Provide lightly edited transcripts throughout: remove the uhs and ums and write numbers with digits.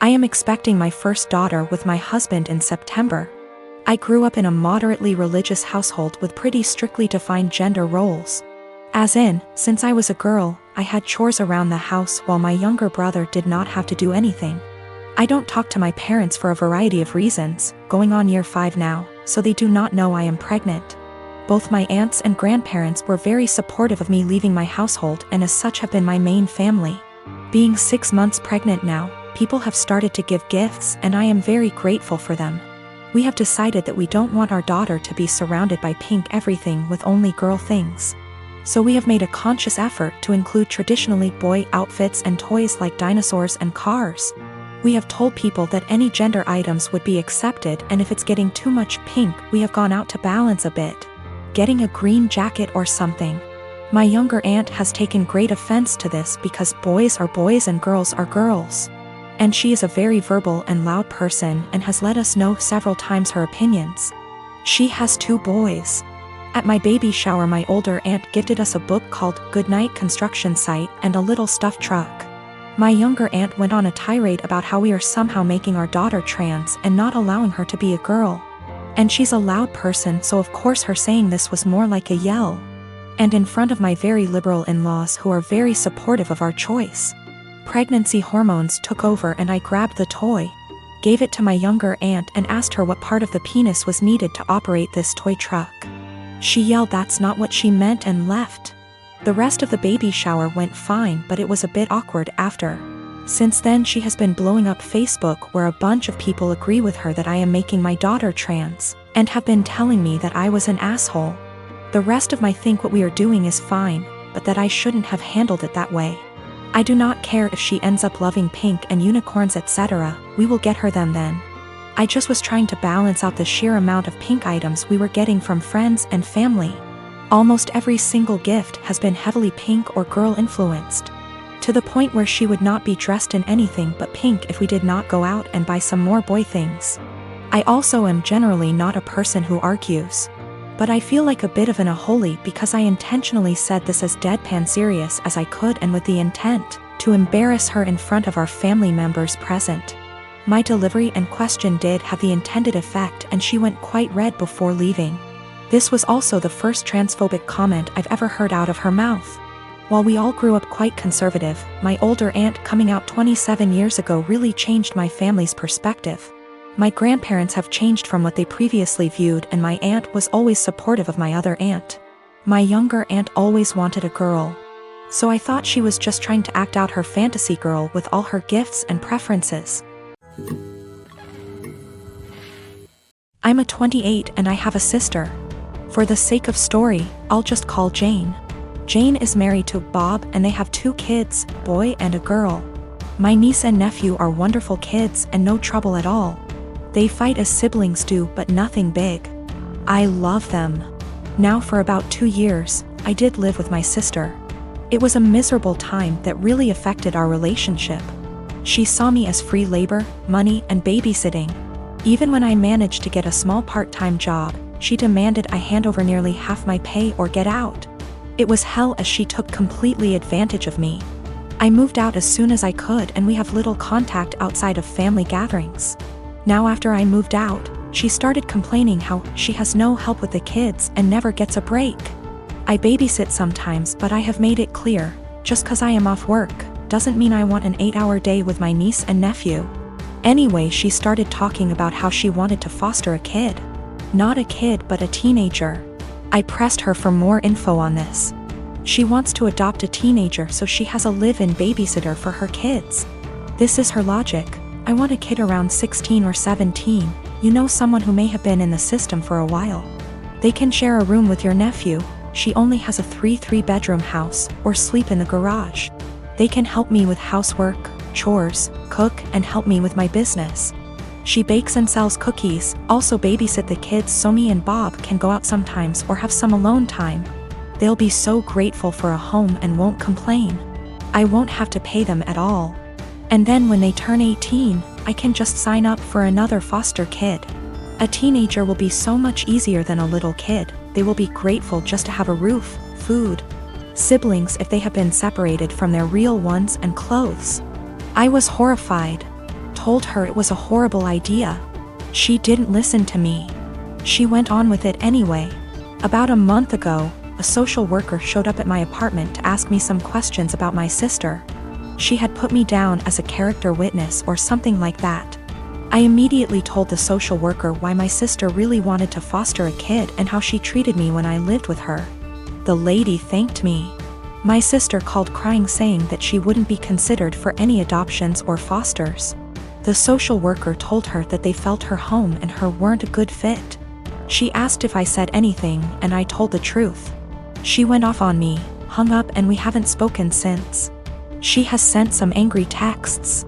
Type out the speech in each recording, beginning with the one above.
I am expecting my first daughter with my husband in September. I grew up in a moderately religious household with pretty strictly defined gender roles. As in, since I was a girl, I had chores around the house while my younger brother did not have to do anything. I don't talk to my parents for a variety of reasons, going on year 5 now, so they do not know I am pregnant. Both my aunts and grandparents were very supportive of me leaving my household and as such have been my main family. Being 6 months pregnant now, people have started to give gifts and I am very grateful for them. We have decided that we don't want our daughter to be surrounded by pink everything with only girl things. So we have made a conscious effort to include traditionally boy outfits and toys like dinosaurs and cars. We have told people that any gender items would be accepted, and if it's getting too much pink, we have gone out to balance a bit. Getting a green jacket or something. My younger aunt has taken great offense to this because boys are boys and girls are girls. And she is a very verbal and loud person and has let us know several times her opinions. She has 2 boys. At my baby shower, my older aunt gifted us a book called Goodnight Construction Site and a little stuffed truck. My younger aunt went on a tirade about how we are somehow making our daughter trans and not allowing her to be a girl. And she's a loud person, so of course her saying this was more like a yell. And in front of my very liberal in-laws who are very supportive of our choice. Pregnancy hormones took over and I grabbed the toy, gave it to my younger aunt and asked her what part of the penis was needed to operate this toy truck. She yelled that's not what she meant and left. The rest of the baby shower went fine, but it was a bit awkward after. Since then she has been blowing up Facebook where a bunch of people agree with her that I am making my daughter trans, and have been telling me that I was an asshole. The rest of my think what we are doing is fine, but that I shouldn't have handled it that way. I do not care if she ends up loving pink and unicorns etc., we will get her them then. I just was trying to balance out the sheer amount of pink items we were getting from friends and family. Almost every single gift has been heavily pink or girl influenced. To the point where she would not be dressed in anything but pink if we did not go out and buy some more boy things. I also am generally not a person who argues. But I feel like a bit of an unholy because I intentionally said this as deadpan serious as I could and with the intent to embarrass her in front of our family members present. My delivery and question did have the intended effect and she went quite red before leaving. This was also the first transphobic comment I've ever heard out of her mouth. While we all grew up quite conservative, my older aunt coming out 27 years ago really changed my family's perspective. My grandparents have changed from what they previously viewed and my aunt was always supportive of my other aunt. My younger aunt always wanted a girl. So I thought she was just trying to act out her fantasy girl with all her gifts and preferences. I'm a 28 and I have a sister. For the sake of story, I'll just call Jane. Jane is married to Bob and they have 2 kids, boy and a girl. My niece and nephew are wonderful kids and no trouble at all. They fight as siblings do but nothing big. I love them. Now for about 2 years, I did live with my sister. It was a miserable time that really affected our relationship. She saw me as free labor, money and babysitting. Even when I managed to get a small part-time job, she demanded I hand over nearly half my pay or get out. It was hell as she took completely advantage of me. I moved out as soon as I could and we have little contact outside of family gatherings. Now after I moved out, she started complaining how she has no help with the kids and never gets a break. I babysit sometimes but I have made it clear, just cause I am off work, doesn't mean I want an 8-hour day with my niece and nephew. Anyway, she started talking about how she wanted to foster a kid. Not a kid but a teenager. I pressed her for more info on this. She wants to adopt a teenager so she has a live-in babysitter for her kids. This is her logic. I want a kid around 16 or 17, you know, someone who may have been in the system for a while. They can share a room with your nephew, she only has a 3-bedroom house, or sleep in the garage. They can help me with housework, chores, cook and help me with my business. She bakes and sells cookies, also babysit the kids so me and Bob can go out sometimes or have some alone time. They'll be so grateful for a home and won't complain. I won't have to pay them at all. And then when they turn 18, I can just sign up for another foster kid. A teenager will be so much easier than a little kid. They will be grateful just to have a roof, food, siblings if they have been separated from their real ones, and clothes. I was horrified. told her it was a horrible idea. She didn't listen to me. She went on with it anyway. About a month ago, a social worker showed up at my apartment to ask me some questions about my sister. She had put me down as a character witness or something like that. I immediately told the social worker why my sister really wanted to foster a kid and how she treated me when I lived with her. The lady thanked me. My sister called crying, saying that she wouldn't be considered for any adoptions or fosters. The social worker told her that they felt her home and her weren't a good fit. She asked if I said anything, and I told the truth. She went off on me, hung up, and we haven't spoken since. She has sent some angry texts.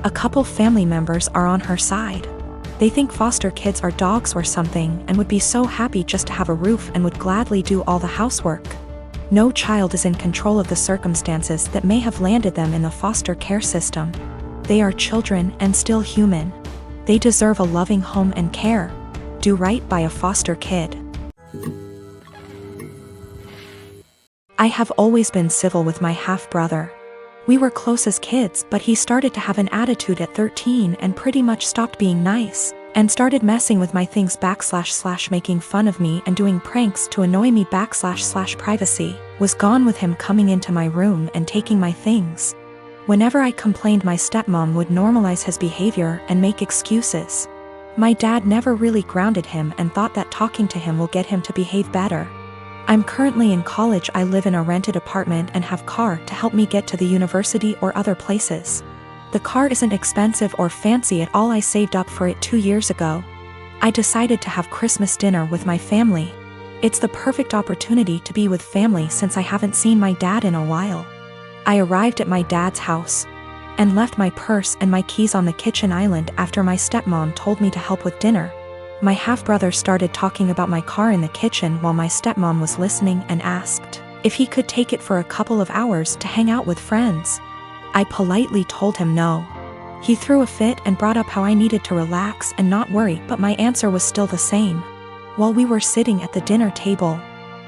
A couple family members are on her side. They think foster kids are dogs or something and would be so happy just to have a roof and would gladly do all the housework. No child is in control of the circumstances that may have landed them in the foster care system. They are children and still human. They deserve a loving home and care. Do right by a foster kid. I have always been civil with my half-brother. We were close as kids, but he started to have an attitude at 13 and pretty much stopped being nice, and started messing with my things / making fun of me and doing pranks to annoy me / privacy. Was gone with him coming into my room and taking my things. Whenever I complained, my stepmom would normalize his behavior and make excuses. My dad never really grounded him and thought that talking to him will get him to behave better. I'm currently in college. I live in a rented apartment and have car to help me get to the university or other places. The car isn't expensive or fancy at all. I saved up for it 2 years ago. I decided to have Christmas dinner with my family. It's the perfect opportunity to be with family since I haven't seen my dad in a while. I arrived at my dad's house and left my purse and my keys on the kitchen island after my stepmom told me to help with dinner. My half-brother started talking about my car in the kitchen while my stepmom was listening and asked if he could take it for a couple of hours to hang out with friends. I politely told him no. He threw a fit and brought up how I needed to relax and not worry, but my answer was still the same. While we were sitting at the dinner table,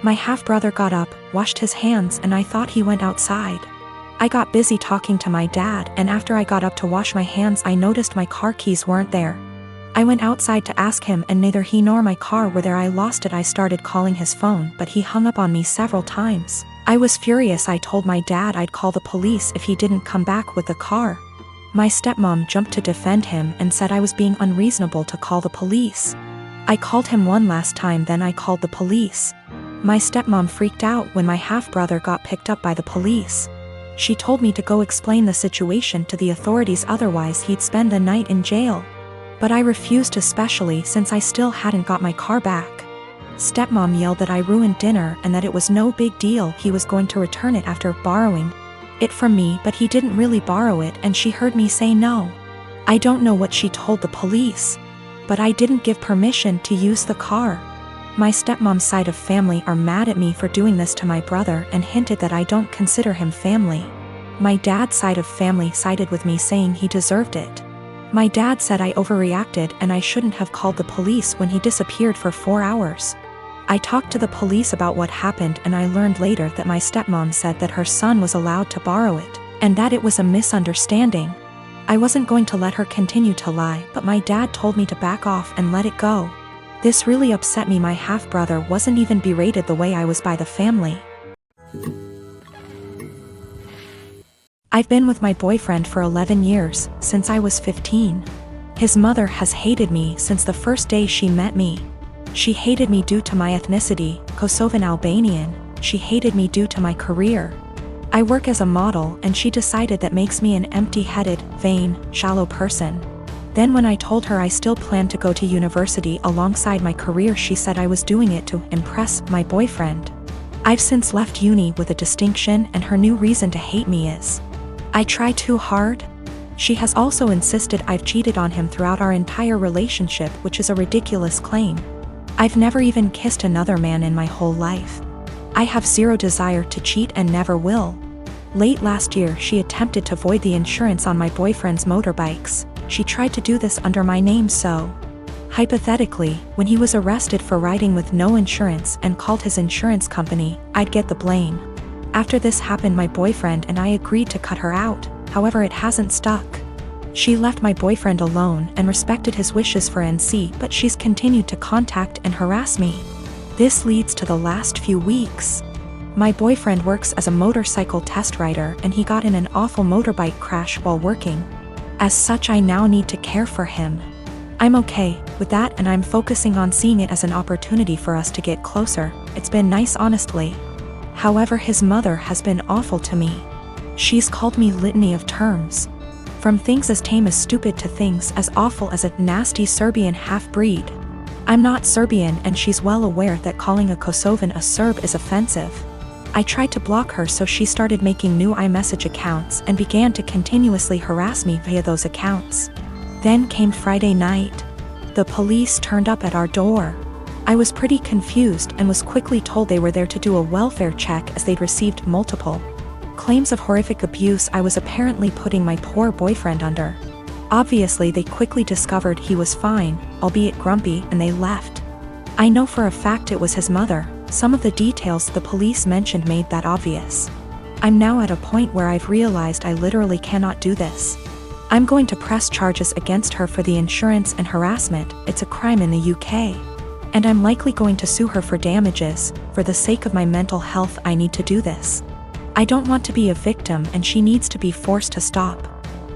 my half-brother got up, washed his hands, and I thought he went outside. I got busy talking to my dad, and after I got up to wash my hands, I noticed my car keys weren't there. I went outside to ask him, and neither he nor my car were there. I lost it. I started calling his phone, but he hung up on me several times. I was furious. I told my dad I'd call the police if he didn't come back with the car. My stepmom jumped to defend him and said I was being unreasonable to call the police. I called him one last time, then I called the police. My stepmom freaked out when my half-brother got picked up by the police. She told me to go explain the situation to the authorities, otherwise he'd spend the night in jail. But I refused, especially since I still hadn't got my car back. Stepmom yelled that I ruined dinner and that it was no big deal. He was going to return it after borrowing it from me, but he didn't really borrow it, and she heard me say no. I don't know what she told the police, but I didn't give permission to use the car. My stepmom's side of family are mad at me for doing this to my brother and hinted that I don't consider him family. My dad's side of family sided with me, saying he deserved it. My dad said I overreacted and I shouldn't have called the police when he disappeared for 4 hours. I talked to the police about what happened, and I learned later that my stepmom said that her son was allowed to borrow it, and that it was a misunderstanding. I wasn't going to let her continue to lie, but my dad told me to back off and let it go. This really upset me. My half-brother wasn't even berated the way I was by the family. I've been with my boyfriend for 11 years, since I was 15. His mother has hated me since the first day she met me. She hated me due to my ethnicity, Kosovan Albanian. She hated me due to my career. I work as a model, and she decided that makes me an empty-headed, vain, shallow person. Then when I told her I still planned to go to university alongside my career, she said I was doing it to impress my boyfriend. I've since left uni with a distinction, and her new reason to hate me is I try too hard. She has also insisted I've cheated on him throughout our entire relationship, which is a ridiculous claim. I've never even kissed another man in my whole life. I have zero desire to cheat and never will. Late last year, she attempted to void the insurance on my boyfriend's motorbikes. She tried to do this under my name, so hypothetically, when he was arrested for riding with no insurance and called his insurance company, I'd get the blame. After this happened, my boyfriend and I agreed to cut her out. However, it hasn't stuck. She left my boyfriend alone and respected his wishes for NC, but she's continued to contact and harass me. This leads to the last few weeks. My boyfriend works as a motorcycle test rider and he got in an awful motorbike crash while working. As such, I now need to care for him. I'm okay with that and I'm focusing on seeing it as an opportunity for us to get closer. It's been nice, honestly. However, his mother has been awful to me. She's called me litany of terms. From things as tame as stupid to things as awful as a nasty Serbian half-breed. I'm not Serbian and she's well aware that calling a Kosovan a Serb is offensive. I tried to block her, so she started making new iMessage accounts and began to continuously harass me via those accounts. Then came Friday night. The police turned up at our door. I was pretty confused and was quickly told they were there to do a welfare check as they'd received multiple claims of horrific abuse I was apparently putting my poor boyfriend under. Obviously, they quickly discovered he was fine, albeit grumpy, and they left. I know for a fact it was his mother. Some of the details the police mentioned made that obvious. I'm now at a point where I've realized I literally cannot do this. I'm going to press charges against her for the insurance and harassment. It's a crime in the UK. And I'm likely going to sue her for damages. For the sake of my mental health, I need to do this. I don't want to be a victim and she needs to be forced to stop.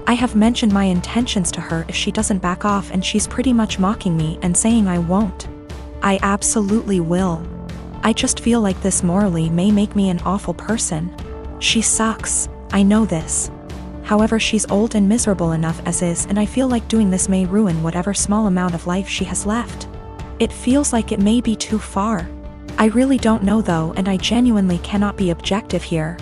I have mentioned my intentions to her if she doesn't back off, and she's pretty much mocking me and saying I won't. I absolutely will. I just feel like this morally may make me an awful person. She sucks, I know this. However, she's old and miserable enough as is, and I feel like doing this may ruin whatever small amount of life she has left. It feels like it may be too far. I really don't know though, and I genuinely cannot be objective here.